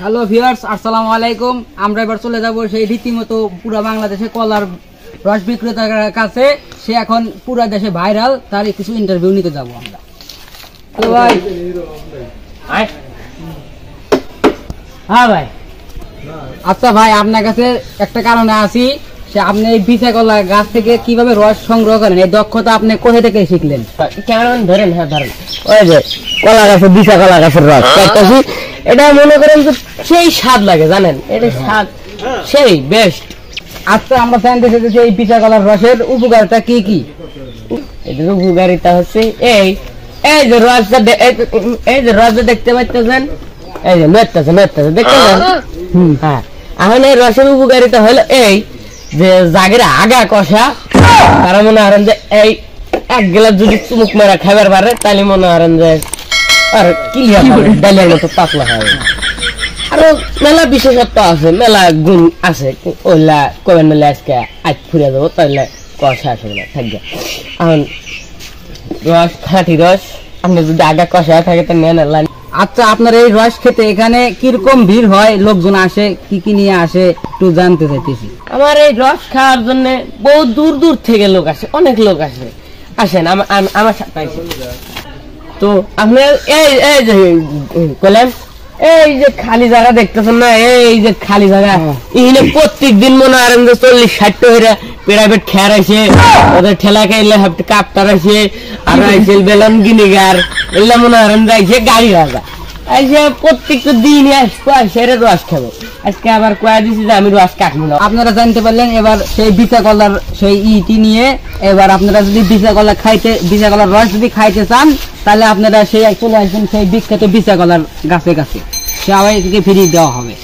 Hello viewers, আসসালামু আলাইকুম। আমরা এবার চলে যাব সেই রীতিমতো পুরো বাংলাদেশে কলার রস বিক্রেতার কাছে। সে এখন পুরো দেশে ভাইরাল, তার কিছু ইন্টারভিউ নিতে যাব আমরা। হ্যালো ভাই। হ্যাঁ ভাই। আচ্ছা ভাই, আপনার কাছে একটা কারণে আসি, সে আপনি এই বিচা কলা গাছ থেকে কিভাবে রস সংগ্রহ করেন, এই দক্ষতা আপনি কোথা থেকে শিখলেন? কেমন ধরেন? হ্যাঁ ধরেন, ওই যে কলা গাছের বিচা কলা গাছের রস খাইতেছি, এটা মনে করেন যে সেই স্বাদ লাগে, জানেন? এটা স্বাদ সেই বেস্ট। আচ্ছা, আমরা জানতে চাইছি এই বিচা কলার রসের উপকারিতা কি কি? এটার উপকারিতা হচ্ছে এই এই যে রসটা, এই যে রসটা দেখতে পাচ্ছেন, এই যে নড়তেছে দেখতেছেন। হ্যাঁ, এখন এই রসের উপকারিতা হলো এই যে জাগের আগা কষা, তারা মনে করেন যে এই এক গ্লাস যদি চুমুক মেরা খাবার পারে, তাহলে মনে করেন যে আর ক্লিয়ার হবে, ডালের মতো পাতলা হবে। আরো মেলা বিশেষত্ব আছে, মেলা গুণ আছে, ওইলা কবেন মেলা আজকে আজ ফুরিয়ে যাবো, তাহলে কষা আসে না থাকবে। এখন রস, খাঁটি রস, আপনি যদি আগা কষা থাকে তো নেন। আচ্ছা, আপনার এই রস খেতে এখানে কিরকম ভিড় হয়, লোকজন আসে, কি কি নিয়ে আসে একটু জানতে চাইতেছি। আমার এই রস খাওয়ার জন্য বহু দূর দূর থেকে লোক আসে, অনেক লোক আসেন আমার সাথে। তো আপনি এই এই যে বলেন, এই যে খালি জায়গা দেখতেছেন না, এই যে খালি জায়গা, এখানে প্রত্যেক দিন মনে করেন যে 40-60 হইরা প্রাইভেট খেয়ার আছে, ওদের ঠেলা খাইলে কাপটার আছে, আর আছে বেলন গিনিগার, এগুলা মনে করেন যাইছে গাড়ি রাজা আইসে প্রত্যেকটা দিন আসবো, আসে রস খাবো। আজকে আবার কয়া দিছি যে আমি রস কাটবো না। আপনারা জানতে পারলেন এবার সেই বিচা কলার সেই ইটি নিয়ে। এবার আপনারা যদি বিচা কলার রস যদি খাইতে চান, তাহলে আপনারা সেই চলে আসবেন সেই বিখ্যাত বিচা কলার গাছে গাছে, সে আবার ফিরিয়ে দেওয়া হবে।